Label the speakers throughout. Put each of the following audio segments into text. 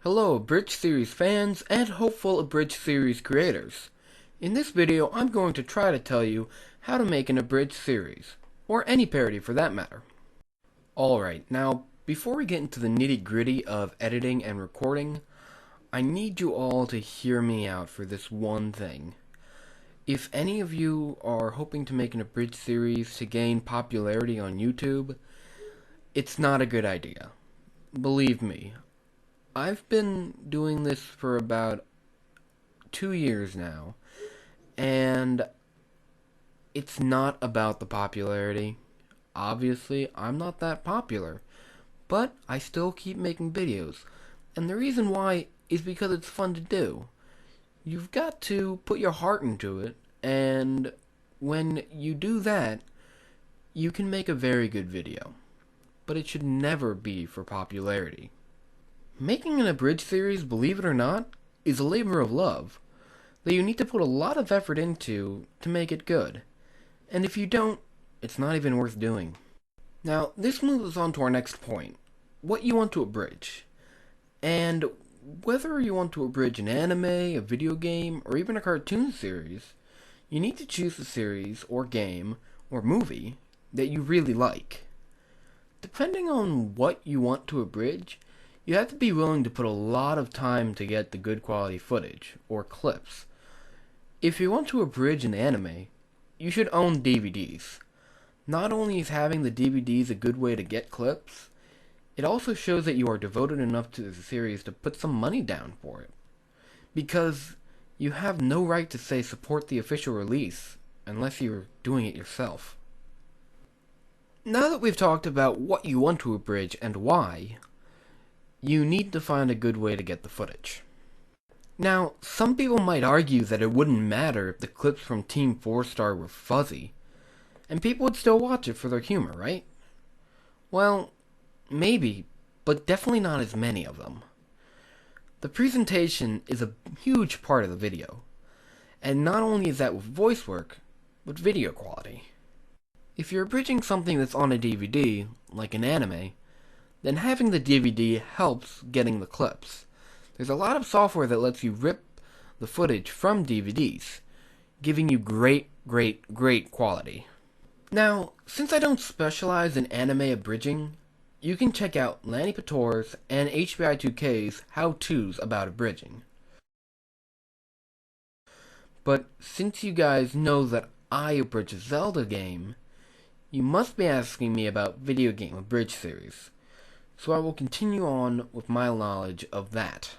Speaker 1: Hello, Abridged series fans and hopeful Abridged series creators. In this video, I'm going to try to tell you how to make an Abridged series, or any parody for that matter. Alright, now, before we get into the nitty-gritty of editing and recording, I need you all to hear me out for this one thing. If any of you are hoping to make an Abridged series to gain popularity on YouTube, it's not a good idea. Believe me. I've been doing this for about 2 years now, and it's not about the popularity. Obviously, I'm not that popular, but I still keep making videos, and the reason why is because it's fun to do. You've got to put your heart into it, and when you do that, you can make a very good video, but it should never be for popularity. Making an Abridged series, believe it or not, is a labor of love that you need to put a lot of effort into to make it good. And if you don't, it's not even worth doing. Now, this moves us on to our next point. What you want to abridge. And whether you want to abridge an anime, a video game, or even a cartoon series, you need to choose a series, or game, or movie that you really like. Depending on what you want to abridge, you have to be willing to put a lot of time to get the good quality footage, or clips. If you want to abridge an anime, you should own DVDs. Not only is having the DVDs a good way to get clips, it also shows that you are devoted enough to the series to put some money down for it. Because you have no right to say support the official release, unless you're doing it yourself. Now that we've talked about what you want to abridge and why, you need to find a good way to get the footage. Now, some people might argue that it wouldn't matter if the clips from Team 4-Star were fuzzy, and people would still watch it for their humor, right? Well, maybe, but definitely not as many of them. The presentation is a huge part of the video, and not only is that with voice work, but video quality. If you're abridging something that's on a DVD, like an anime, then having the DVD helps getting the clips. There's a lot of software that lets you rip the footage from DVDs, giving you great quality. Now, since I don't specialize in anime abridging, you can check out Lanny Pator's and HBI2K's how-tos about abridging. But since you guys know that I abridge a Zelda game, you must be asking me about video game abridged series. So I will continue on with my knowledge of that.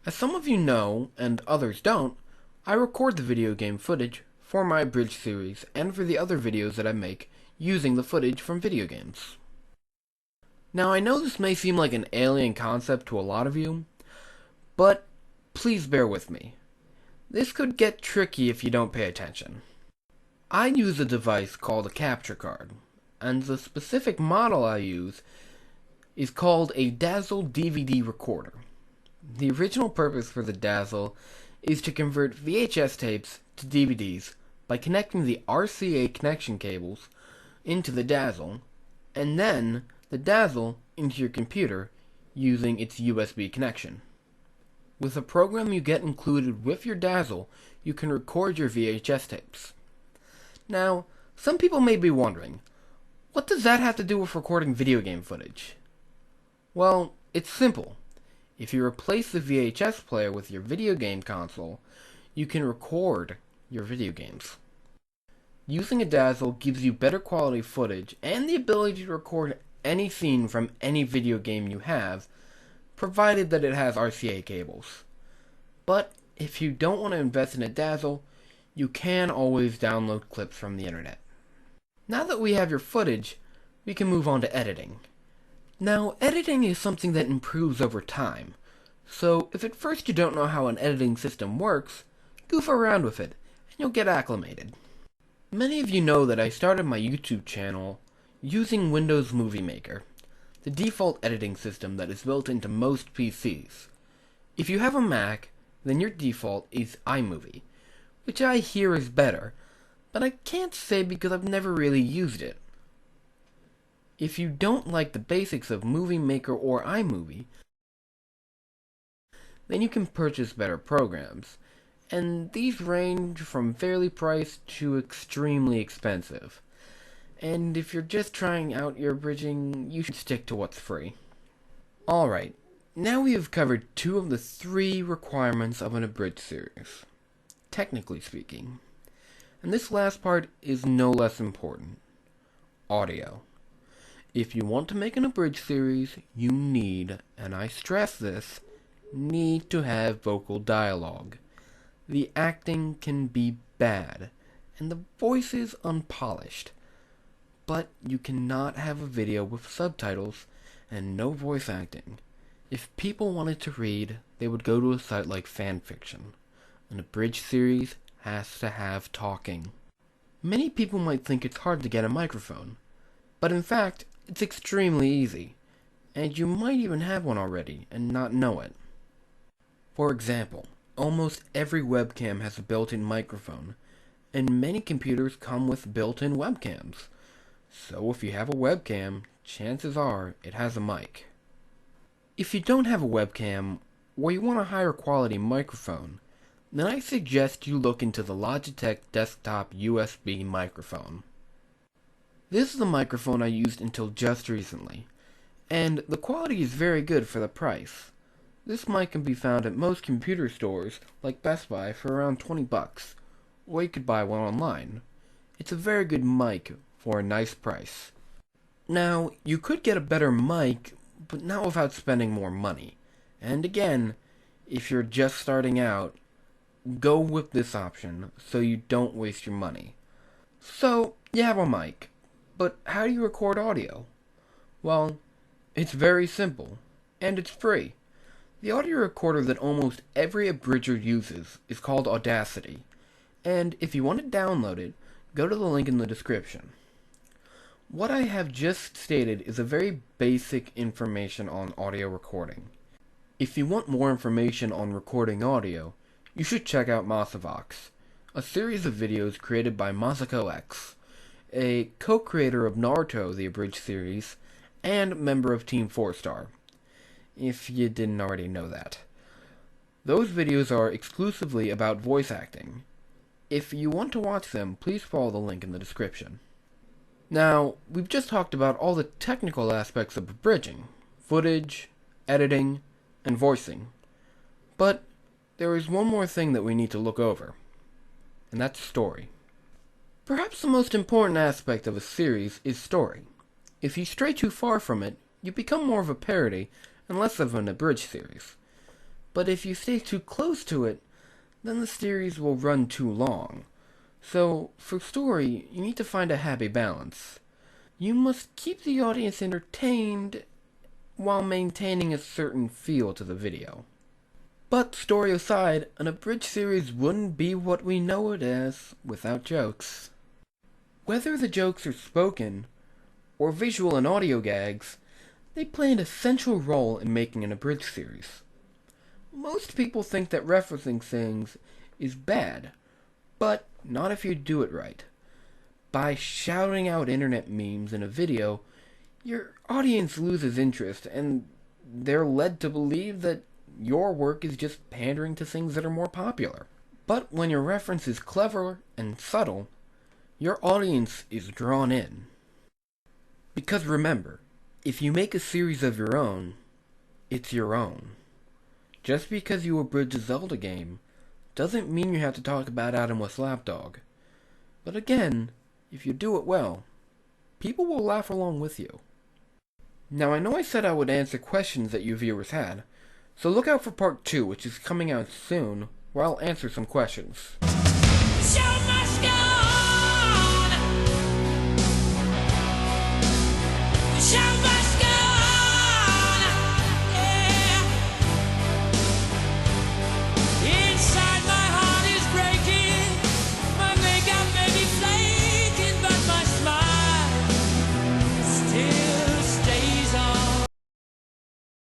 Speaker 1: As some of you know, and others don't, I record the video game footage for my Abridged series and for the other videos that I make using the footage from video games. Now I know this may seem like an alien concept to a lot of you, but please bear with me. This could get tricky if you don't pay attention. I use a device called a capture card, and the specific model I use is called a Dazzle DVD recorder. The original purpose for the Dazzle is to convert VHS tapes to DVDs by connecting the RCA connection cables into the Dazzle, and then the Dazzle into your computer using its USB connection. With a program you get included with your Dazzle, you can record your VHS tapes. Now, some people may be wondering, what does that have to do with recording video game footage? Well, it's simple. If you replace the VHS player with your video game console, you can record your video games. Using a Dazzle gives you better quality footage and the ability to record any scene from any video game you have, provided that it has RCA cables. But if you don't want to invest in a Dazzle, you can always download clips from the internet. Now that we have your footage, we can move on to editing. Now, editing is something that improves over time, so if at first you don't know how an editing system works, goof around with it, and you'll get acclimated. Many of you know that I started my YouTube channel using Windows Movie Maker, the default editing system that is built into most PCs. If you have a Mac, then your default is iMovie, which I hear is better, but I can't say because I've never really used it. If you don't like the basics of Movie Maker or iMovie, then you can purchase better programs, and these range from fairly priced to extremely expensive. And if you're just trying out your abridging, you should stick to what's free. Alright, now we have covered 2 of the 3 requirements of an abridged series, technically speaking. And this last part is no less important. Audio. If you want to make an abridged series, you need, and I stress this, need to have vocal dialogue. The acting can be bad, and the voice is unpolished. But you cannot have a video with subtitles and no voice acting. If people wanted to read, they would go to a site like fanfiction. An abridged series has to have talking. Many people might think it's hard to get a microphone, but in fact, it's extremely easy, and you might even have one already and not know it. For example, almost every webcam has a built-in microphone, and many computers come with built-in webcams. So if you have a webcam, chances are it has a mic. If you don't have a webcam, or you want a higher quality microphone, then I suggest you look into the Logitech desktop USB microphone. This is the microphone I used until just recently, and the quality is very good for the price. This mic can be found at most computer stores like Best Buy for around $20, or you could buy one online. It's a very good mic for a nice price. Now, you could get a better mic, but not without spending more money. And again, if you're just starting out, go with this option so you don't waste your money. So, you have a mic, but how do you record audio? Well, it's very simple, and it's free. The audio recorder that almost every abridger uses is called Audacity, and if you want to download it, go to the link in the description. What I have just stated is a very basic information on audio recording. If you want more information on recording audio, you should check out Masavox, a series of videos created by Masako X, a co-creator of Naruto the Abridged series, and member of Team 4-Star, if you didn't already know that. Those videos are exclusively about voice acting. If you want to watch them, please follow the link in the description. Now, we've just talked about all the technical aspects of abridging, footage, editing, and voicing. But there is one more thing that we need to look over, and that's story. Perhaps the most important aspect of a series is story. If you stray too far from it, you become more of a parody and less of an abridged series. But if you stay too close to it, then the series will run too long. So, for story, you need to find a happy balance. You must keep the audience entertained while maintaining a certain feel to the video. But, story aside, an abridged series wouldn't be what we know it as without jokes. Whether the jokes are spoken, or visual and audio gags, they play an essential role in making an abridged series. Most people think that referencing things is bad, but not if you do it right. By shouting out internet memes in a video, your audience loses interest, and they're led to believe that your work is just pandering to things that are more popular. But when your reference is clever and subtle, your audience is drawn in. Because remember, if you make a series of your own, it's your own. Just because you abridge a Zelda game doesn't mean you have to talk about Adam with Lapdog. But again, if you do it well, people will laugh along with you. Now I know I said I would answer questions that you viewers had, so look out for part 2, which is coming out soon, where I'll answer some questions.
Speaker 2: Show must go!